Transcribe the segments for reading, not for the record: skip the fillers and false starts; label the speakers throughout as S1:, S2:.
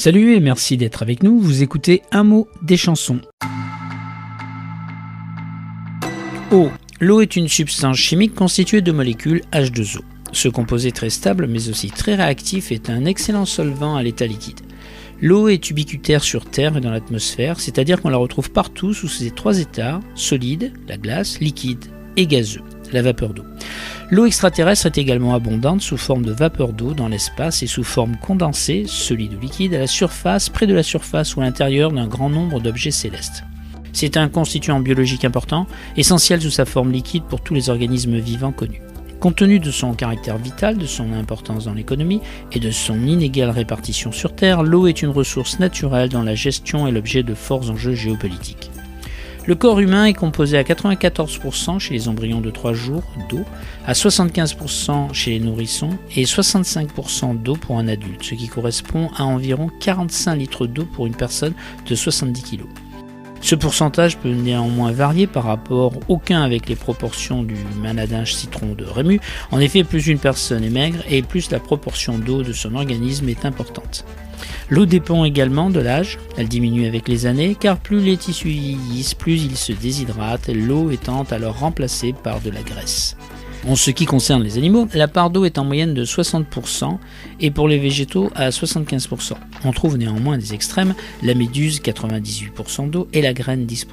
S1: Salut et merci d'être avec nous, vous écoutez Un mot des chansons. Eau. L'eau est une substance chimique constituée de molécules H2O. Ce composé très stable mais aussi très réactif est un excellent solvant à l'état liquide. L'eau est ubiquitaire sur Terre et dans l'atmosphère, c'est-à-dire qu'on la retrouve partout sous ses trois états, solide, la glace, liquide et gazeux, la vapeur d'eau. L'eau extraterrestre est également abondante sous forme de vapeur d'eau dans l'espace et sous forme condensée, solide ou liquide, à la surface, près de la surface ou à l'intérieur d'un grand nombre d'objets célestes. C'est un constituant biologique important, essentiel sous sa forme liquide pour tous les organismes vivants connus. Compte tenu de son caractère vital, de son importance dans l'économie et de son inégale répartition sur Terre, l'eau est une ressource naturelle dont la gestion est l'objet de forts enjeux géopolitiques. Le corps humain est composé à 94% chez les embryons de 3 jours d'eau, à 75% chez les nourrissons et 65% d'eau pour un adulte, ce qui correspond à environ 45 litres d'eau pour une personne de 70 kg. Ce pourcentage peut néanmoins varier par rapport aucun avec les proportions du manadinge citron de Rému. En effet, plus une personne est maigre et plus la proportion d'eau de son organisme est importante. L'eau dépend également de l'âge, elle diminue avec les années car plus les tissus vieillissent, plus ils se déshydratent, l'eau étant alors remplacée par de la graisse. En ce qui concerne les animaux, la part d'eau est en moyenne de 60% et pour les végétaux à 75%. On trouve néanmoins des extrêmes, la méduse 98% d'eau et la graine 10%.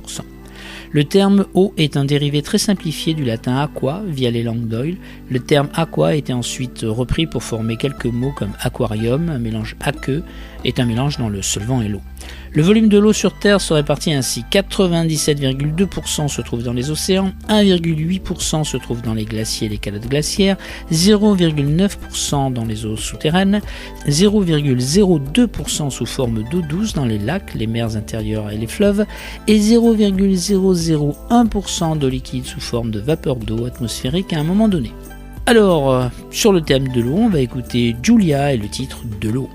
S1: Le terme eau est un dérivé très simplifié du latin aqua via les langues d'Oyle. Le terme aqua a été ensuite repris pour former quelques mots comme aquarium, un mélange aqueux est un mélange dans le solvant et l'eau. Le volume de l'eau sur Terre se répartit ainsi, 97,2% se trouve dans les océans, 1,8% se trouve dans les glaciers et les calottes glaciaires, 0,9% dans les eaux souterraines, 0,02% sous forme d'eau douce dans les lacs, les mers intérieures et les fleuves, et 0,001% d'eau liquide sous forme de vapeur d'eau atmosphérique à un moment donné. Alors, sur le thème de l'eau, on va écouter Giulia et le titre de l'eau.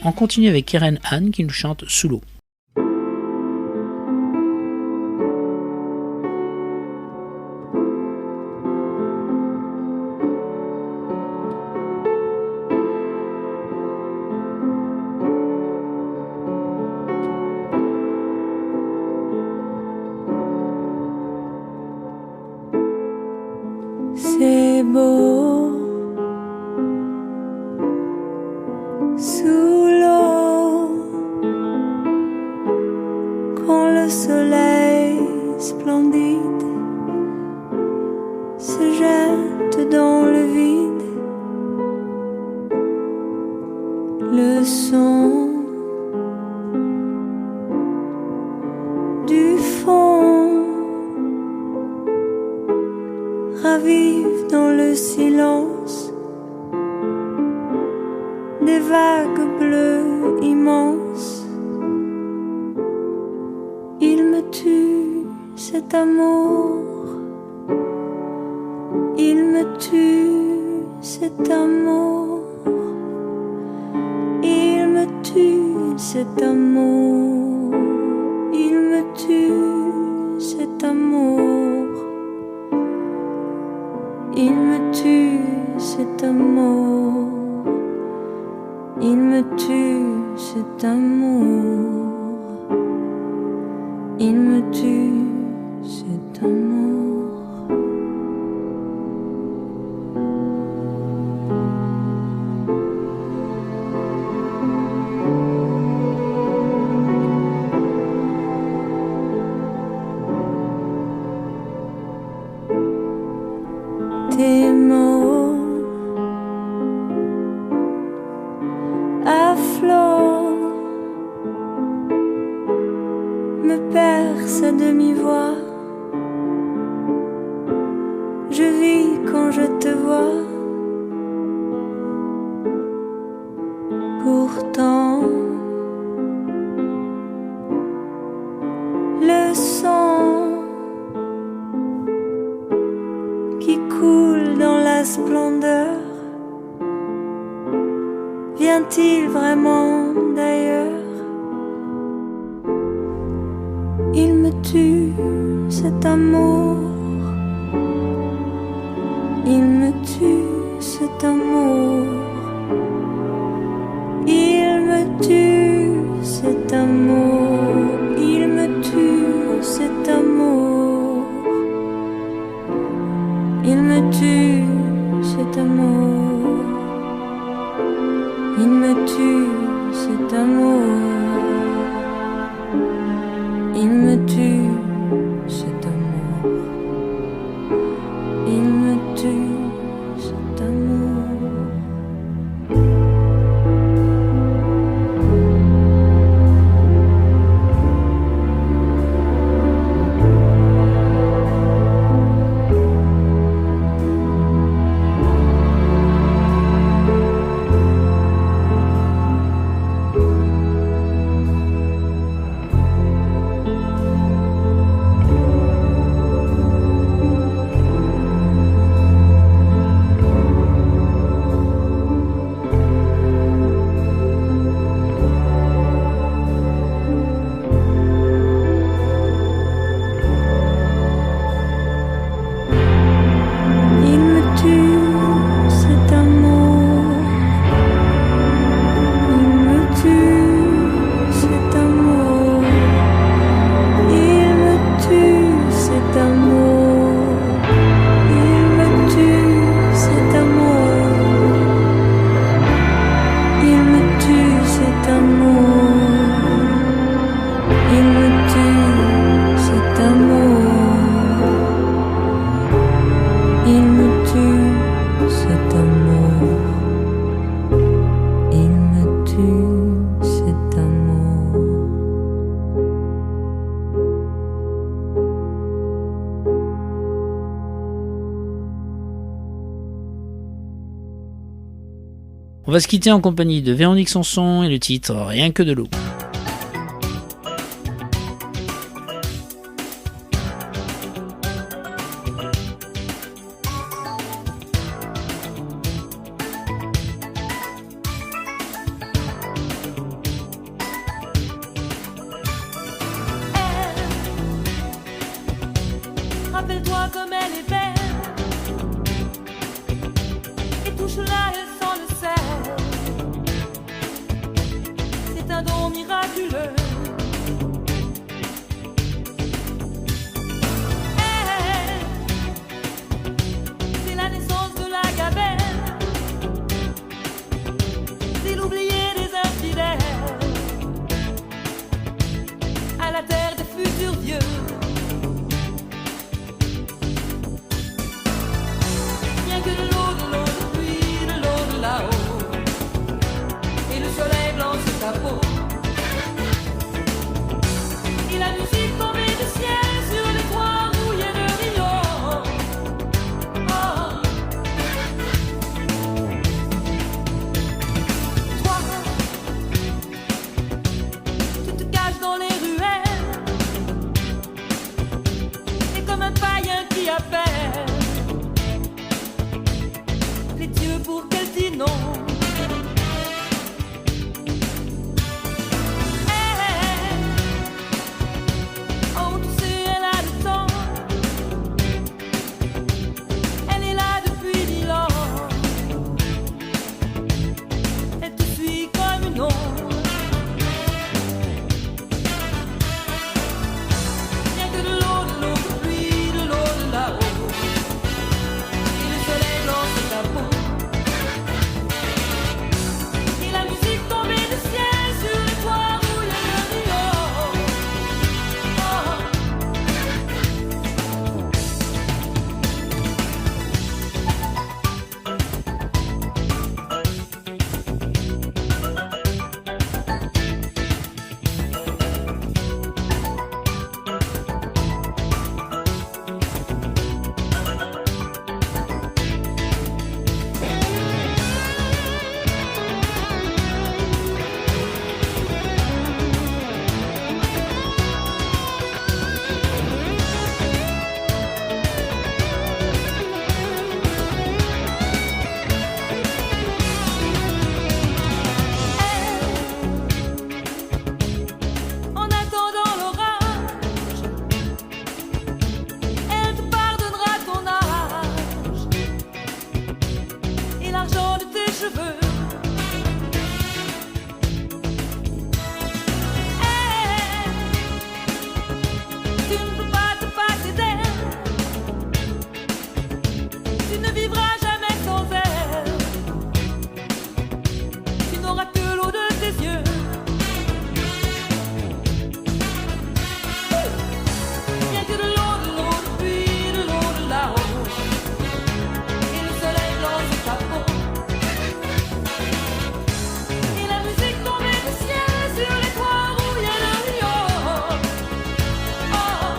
S1: On continue avec Keren Han qui nous chante Sous l'eau.
S2: Le son du fond ravive dans le silence des vagues bleues immenses. Il me tue, cet amour. Il me tue, cet amour. Il me tue, cet amour. Il me tue, cet amour. Il me tue, cet amour. Il me tue, cet amour. Il me tue, cet amour. Tes mots à flot me percent à demi-voix. Je vis quand je te vois. Pourtant, le sang qui coule dans la splendeur vient-il vraiment d'ailleurs? Il me tue, cet amour. Il me tue, cet amour. Il me tue, cet amour. Il me tue, cet amour. Il me tue, cet amour. Il me tue, cet amour. Il me tue, cet amour. Il me tue, cet amour.
S1: On va se quitter en compagnie de Véronique Sanson et le titre Rien que de l'eau.
S3: Rappelle-toi comme elle est belle et touche-la, elle sent le sel. C'est un don miraculeux. Elle, c'est la naissance de la gabelle. C'est l'oublié des infidèles à la terre des futurs dieux. Que de l'eau, de l'eau, de pluie, de l'eau, là-haut. Et la musique tombait du ciel sur les toits rouillés de Rio. Oh. Toi, tu te caches dans les ruelles, et comme un païen qui appelle les dieux pour qu'elle dise non. Oh, tu sais, elle a le temps. Elle est là depuis 10 ans. Elle te suit comme une ombre. Rien que de l'eau, de pluie, de l'eau de là-haut. Et le soleil blanc sur ta peau. Et la musique tombait du ciel sur les toits rouillés de Rio. Oh. En attendant l'orage, elle te pardonnera ton âge et l'argent de tes cheveux. Tu ne peux pas te passer d'elle. Tu ne vivras jamais sans elle. Tu n'auras que l'eau de tes yeux. Rien que de l'eau, de pluie, de l'eau de là-haut. Et le soleil blanc sur ta peau. Et la musique tombait du ciel sur les toits rouillés de Rio. Oh.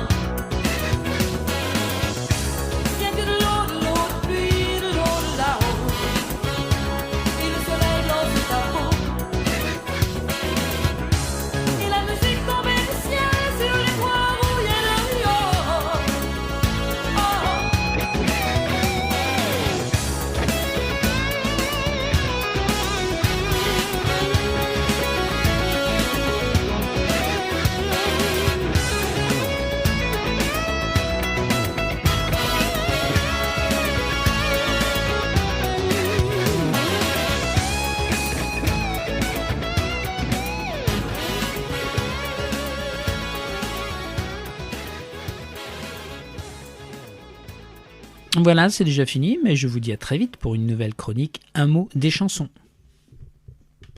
S3: Rien que de l'eau, de pluie, de l'eau de là-haut. Et le soleil blanc sur ta peau. Et la musique tombait du ciel sur les toits rouillés de Rio. Oh.
S1: Voilà, c'est déjà fini, mais je vous dis à très vite pour une nouvelle chronique Un mot des chansons.